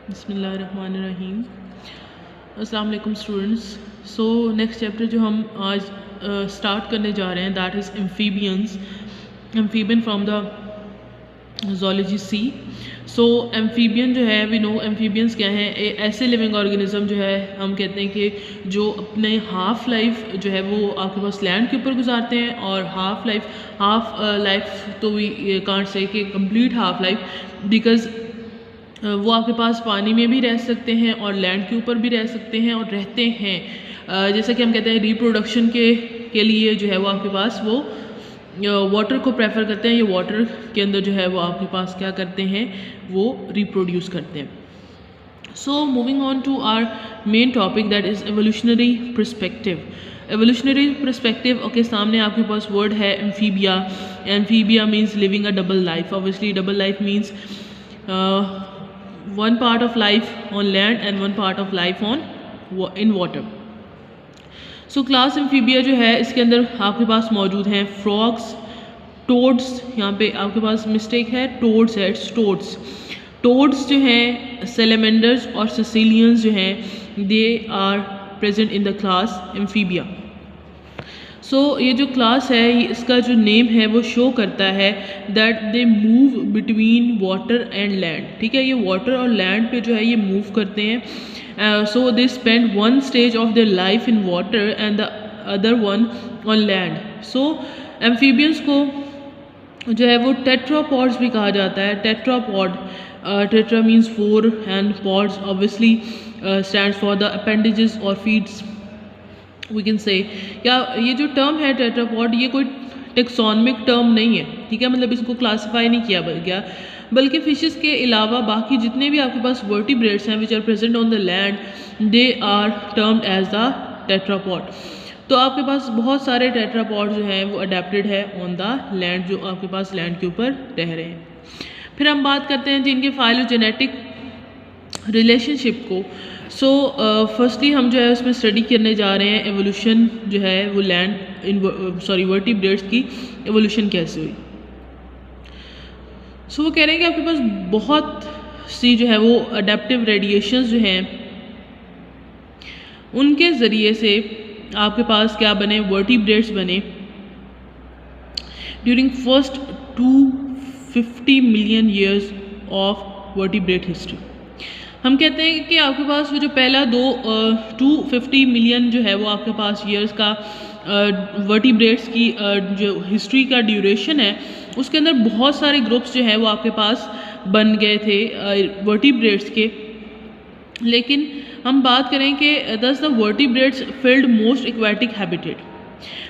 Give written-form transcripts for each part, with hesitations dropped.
बिस्मिल्लाहिर्रहमानिर्रहीम। अस्सलाम वालेकुम स्टूडेंट्स। सो नेक्स्ट चैप्टर जो हम आज स्टार्ट करने जा रहे हैं that is amphibians, amphibian from the zoology see. So amphibian जो है वी नो एम्फीबियंस क्या हैं, ऐसे लिविंग ऑर्गेनिज्म जो है हम कहते हैं कि जो अपने हाफ लाइफ जो है वो आपके पास लैंड के ऊपर गुजारते हैं, और हाफ लाइफ तो वी कांट से कि कंप्लीट हाफ लाइफ, बिकॉज वो आपके पास पानी में भी रह सकते हैं और लैंड के ऊपर भी रह सकते हैं और रहते हैं। जैसा कि हम कहते हैं रिप्रोडक्शन के लिए जो है वो आपके पास वो वाटर को प्रेफर करते हैं, ये वाटर के अंदर जो है वो आपके पास क्या करते हैं, वो रिप्रोड्यूस करते हैं। So moving on to our main topic that is evolutionary perspective. Evolutionary perspective okay, सामने आपके पास वर्ड है amphibia. Amphibia means living a double life. Obviously double life means one part of life on land and one part of life in water. So class amphibia जो है इसके अंदर आपके पास मौजूद हैं फ्रॉग्स, टोड्स, यहाँ पे आपके पास मिस्टेक है, टोड्स है, इट्स टोड्स। टोड्स जो हैं, सेलेमेंडर्स और सिसिलियंस जो हैं, they are present in the class amphibia. So ये जो क्लास है इसका जो नेम है वो शो करता है that they move between water and land. ठीक है, ये वाटर और लैंड पे जो है ये मूव करते हैं। So they spend one stage of their life in water and the other one on land. So amphibians को जो है वो टेट्रापॉड्स भी कहा जाता है। Tetrapod, tetra means four and pods obviously stands for the appendages और फीड्स वी कैन से। या ये जो टर्म है टेट्रापॉड, ये कोई टेक्सोनमिक टर्म नहीं है, ठीक है, मतलब इसको क्लासिफाई नहीं किया गया, बल्कि फिशेस के अलावा बाकी जितने भी आपके पास वर्टिब्रेट्स हैं which are present on the land, they are termed as the tetrapod. तो आपके पास बहुत सारे टेट्रापॉड जो हैं वो अडेप्टेड है ऑन द लैंड, जो आपके पास लैंड के ऊपर रह रहे हैं। फिर हम बात करते हैं जिनके फाइलोजेनेटिक रिलेशनशिप को। सो फर्स्टली हम जो है उसमें स्टडी करने जा रहे हैं एवोल्यूशन जो है वो वर्टिब्रेट्स की एवोल्यूशन कैसे हुई। सो वो कह रहे हैं कि आपके पास बहुत सी जो है वो अडेप्टिव रेडिएशंस जो हैं उनके ज़रिए से आपके पास क्या बने, वर्टिब्रेट्स बने during first 250 million years of vertebrate history. हम कहते हैं कि आपके पास वो जो पहला 250 मिलियन जो है वो आपके पास ईयर्स का वर्टिब्रेट्स की जो हिस्ट्री का ड्यूरेशन है, उसके अंदर बहुत सारे ग्रुप्स जो हैं वो आपके पास बन गए थे वर्टिब्रेट्स के। लेकिन हम बात करें कि दस the vertebrates field most aquatic habitat,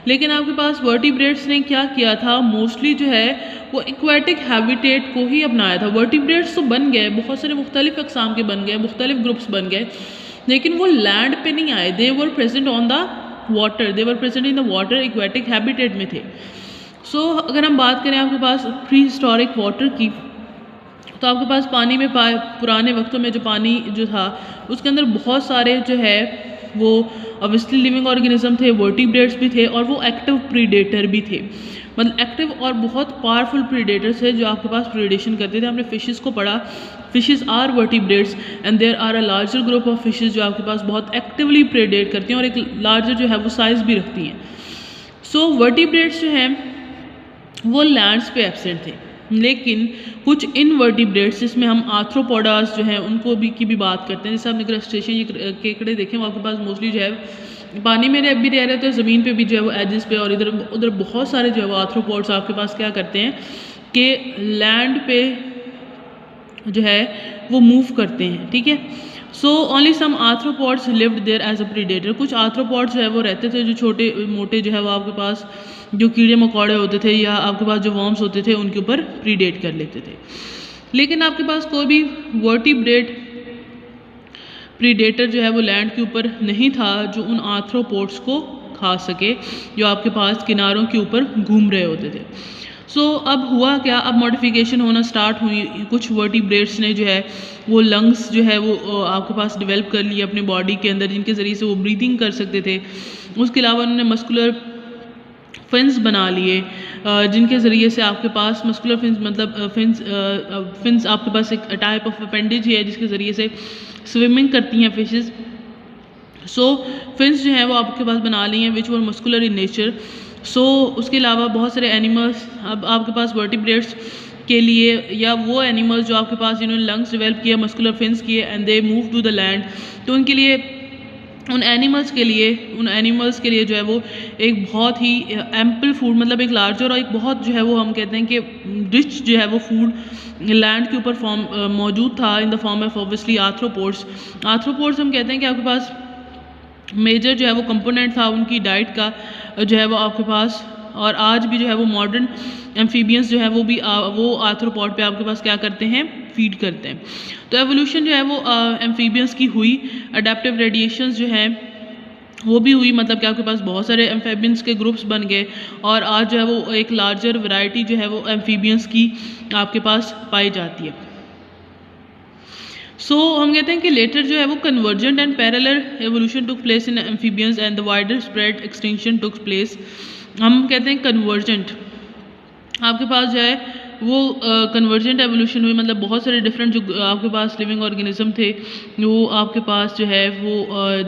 लेकिन आपके पास वर्टिब्रेट्स ने क्या किया था, मोस्टली जो है वो एक्वेटिक हैबिटेट को ही अपनाया था। वर्टिब्रेट्स तो बन गए, बहुत सारे मुख्तलिफ अक़साम के बन गए, मुख्तलिफ ग्रुप्स बन गए, लेकिन वो लैंड पे नहीं आए। They were present on the water, they were present in the water, aquatic habitat में थे। सो अगर हम बात करें आपके पास प्री हिस्टोरिक वाटर की, तो आपके पास पानी में पुराने वक्तों में जो पानी जो था उसके अंदर बहुत सारे जो है वो ऑब्वियसली लिविंग ऑर्गेनिज्म थे, वर्टिब्रेट्स भी थे और वो एक्टिव प्रीडेटर भी थे, मतलब एक्टिव और बहुत पावरफुल प्रीडेटर्स है जो आपके पास प्रीडेशन करते थे। हमने फिशेस को पढ़ा, fishes are vertebrates and there are a larger group of fishes जो आपके पास बहुत एक्टिवली प्रीडेट करती हैं और एक लार्जर जो है वो साइज़ भी रखती हैं। सो वर्टिब्रेट्स जो हैं वो लैंड्स पे एब्सेंट थे, लेकिन कुछ इनवर्टिब्रेट्स जिसमें हम आर्थ्रोपोडास जो हैं उनको की भी बात करते हैं। जैसे आपने क्रस्टेशियन ये केकड़े देखें, वो आपके पास मोस्टली जो है पानी में भी रह रहे थे, ज़मीन पे भी जो है वो एजेस पे, और इधर उधर बहुत सारे जो है वो आर्थ्रोपोड्स आपके पास क्या करते हैं कि लैंड पे जो है वो मूव करते हैं। ठीक है, so only some arthropods lived there as a predator. कुछ आर्थ्रोपोड्स जो है वो रहते थे जो छोटे मोटे जो है वो आपके पास जो कीड़े मकोड़े होते थे या आपके पास जो वर्म्स होते थे उनके ऊपर प्रीडेट कर लेते थे। लेकिन आपके पास कोई भी वर्टिब्रेट प्रीडेटर जो है वो लैंड के ऊपर नहीं था जो उन आर्थ्रोपोड्स को खा सके जो आपके पास किनारों के ऊपर घूम रहे होते थे। सो अब हुआ क्या, अब मॉडिफिकेशन होना स्टार्ट हुई। कुछ वर्टिब्रेट्स ने जो है वो लंग्स जो है वो आपके पास डेवलप कर लिए अपने बॉडी के अंदर, जिनके ज़रिए से वो ब्रीदिंग कर सकते थे। उसके अलावा उन्होंने मस्कुलर फिन्स बना लिए, जिनके ज़रिए से आपके पास मस्कुलर फिन्स मतलब फिन्स आपके पास एक टाइप ऑफ अपेंडेज है जिसके ज़रिए से स्विमिंग करती हैं फिशेस। सो फिन्स जो हैं वो आपके पास बना ली हैं विच वर मस्कुलर इन नेचर। सो उसके अलावा बहुत सारे एनिमल्स अब आपके पास वर्टिब्रेट्स के लिए, या वो एनिमल्स जो आपके पास जिन्होंने लंग्स डेवलप किया मस्कुलर फिन्स किए and they move to the land, तो उनके लिए उन एनिमल्स के लिए जो है वो एक बहुत ही एम्पल फूड मतलब एक लार्जर और एक बहुत जो है वो हम कहते हैं कि रिच जो है वो फूड लैंड के ऊपर मौजूद था in the form of obviously arthropods. Arthropods हम कहते हैं कि आपके पास मेजर जो है वो कंपोनेंट था उनकी डाइट का जो है वो आपके पास, और आज भी जो है वो मॉडर्न एम्फीबियंस जो है वो भी वो आर्थ्रोपॉड पे आपके पास क्या करते हैं, फीड करते हैं। तो एवोल्यूशन जो है वो एम्फीबियंस की हुई, अडेप्टिव रेडिएशंस जो हैं वो भी हुई, मतलब कि आपके पास बहुत सारे एम्फीबियंस के ग्रुप्स बन गए और आज जो है वो एक लार्जर वैरायटी जो है वो एम्फीबियंस की आपके पास पाई जाती है। सो हम कहते हैं कि लेटर जो है वो convergent and parallel evolution took place in amphibians and the wider spread extinction took place. हम कहते हैं कन्वर्जेंट आपके पास जो है वो कन्वर्जेंट एवोल्यूशन हुई, मतलब बहुत सारे डिफरेंट जो आपके पास लिविंग ऑर्गेनिज्म थे वो आपके पास जो है वो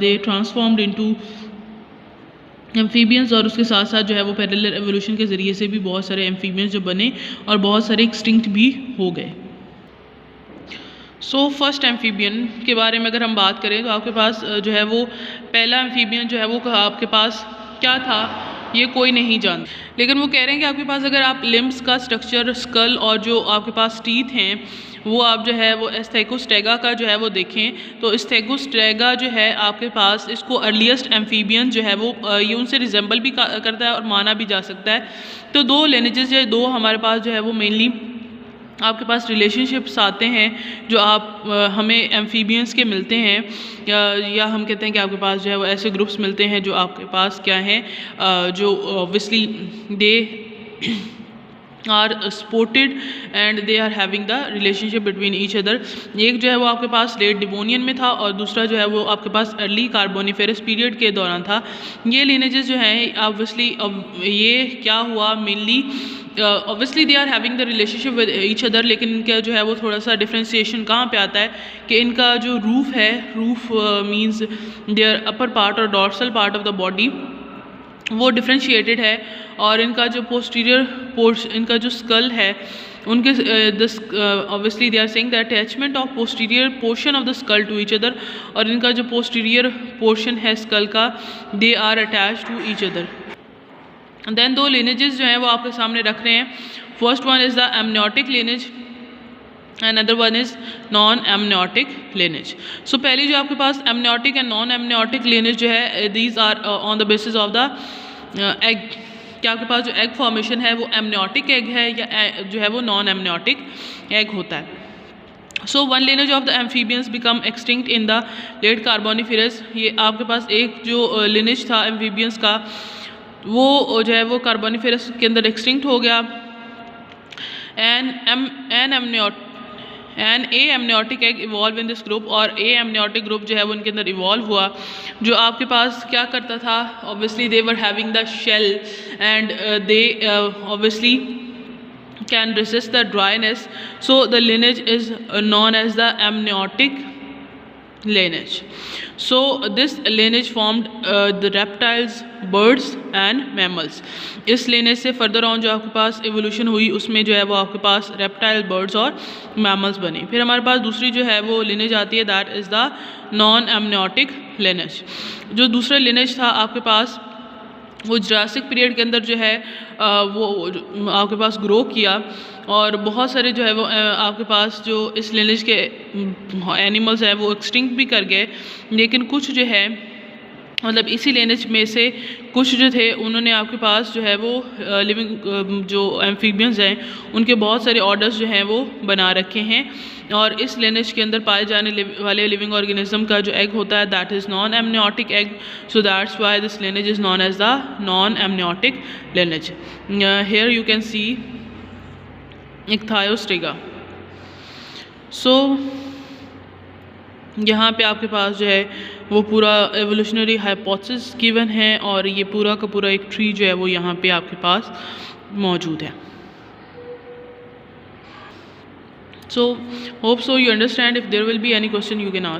दे ट्रांसफॉर्म्ड इनटू एम्फीबियंस, और उसके साथ साथ जो है वो पैरेलल एवोल्यूशन के ज़रिए से भी बहुत सारे एम्फीबियंस जो बने और बहुत सारे एक्सटिंक्ट भी हो गए। सो फर्स्ट एम्फीबियन के बारे में अगर हम बात करें तो आपके पास जो है वो पहला एम्फीबियन जो है वो आपके पास क्या था ये कोई नहीं जानता, लेकिन वो कह रहे हैं कि आपके पास अगर आप लिम्ब्स का स्ट्रक्चर, स्कल और जो आपके पास टीथ हैं वो आप जो है वो स्टेगोस्टेगा का जो है वो देखें तो स्टेगोस्टेगा जो है आपके पास इसको अर्लीस्ट एम्फीबियन जो है वो ये उनसे रिजेंबल भी करता है और माना भी जा सकता है। तो दो लिनेजेस या दो हमारे पास जो है वो मेनली आपके पास रिलेशनशिप्स आते हैं जो आप हमें एम्फीबियंस के मिलते हैं, या हम कहते हैं कि आपके पास जो है वो ऐसे ग्रुप्स मिलते हैं जो आपके पास क्या हैं जो obviously they are sported and they are having the relationship between each other. एक जो है वो आपके पास लेट डिवोनियन में था और दूसरा जो है वो आपके पास अर्ली कार्बोनिफेरस पीरियड के दौरान था। ये लिनेजेस जो हैं ऑब्वियसली ये क्या हुआ mainly obviously they are having the relationship with each other, लेकिन इनका जो है वो थोड़ा सा डिफ्रेंसिएशन कहाँ पे आता है कि इनका जो रूफ है, roof means their upper part और dorsal part of the body वो डिफ्रेंशिएटेड है, और इनका जो पोस्टीरियर पोर्शन, इनका जो स्कल है उनके obviously they are saying the attachment of posterior portion of the skull to each other, और इनका जो पोस्टीरियर पोर्शन है स्कल का they are attach to each other. Then दो लिनेजेस जो हैं वो आपके सामने रख रहे हैं। First one is the amniotic lineage and other one is non amniotic lineage. So पहली जो आपके पास amniotic and non amniotic lineage जो है these are on the basis of the egg, कि आपके पास जो एग फॉर्मेशन है वो एमनियोटिक एग है या जो है वो नॉन एमनियोटिक एग होता है। So one lineage of the amphibians become extinct in the late Carboniferous. ये आपके पास एक जो लिनेज था एम्फीबियंस का वो जो है वो कार्बोनिफेरस के अंदर एक्सटिंक्ट हो गया। And a amniotic egg evolve in this group, और ए एमनियोटिक ग्रुप जो है वो इनके अंदर इवॉल्व हुआ, जो आपके पास क्या करता था, obviously they were having the shell and they obviously can resist the dryness, so the lineage is known as the amniotic lineage. So this lineage formed the reptiles, birds and mammals. इस lineage से further on जो आपके पास evolution हुई उसमें जो है वो आपके पास reptile, birds और mammals बने। फिर हमारे पास दूसरी जो है वो lineage आती है, that is the non amniotic lineage। जो दूसरा lineage था आपके पास वो जुरासिक पीरियड के अंदर जो है वो आपके पास ग्रो किया, और बहुत सारे जो है वो आपके पास जो इस लिनेज के एनिमल्स हैं वो एक्सटिंक्ट भी कर गए, लेकिन कुछ जो है मतलब इसी लिनेज में से कुछ जो थे उन्होंने आपके पास जो है वो लिविंग जो एम्फीबियंस हैं उनके बहुत सारे ऑर्डर्स जो हैं वो बना रखे हैं, और इस लिनेज के अंदर पाए जाने वाले लिविंग ऑर्गेनिज्म का जो एग होता है that is non amniotic egg. So that's why this lineage is non as the non amniotic lineage. Here you can see ichthyostega. So यहाँ पे आपके पास जो है वो पूरा एवोल्यूशनरी हाइपोथेसिस गिवन है और ये पूरा का पूरा एक ट्री जो है वो यहाँ पे आपके पास मौजूद है. So hope so you understand. If there will be any question you can ask.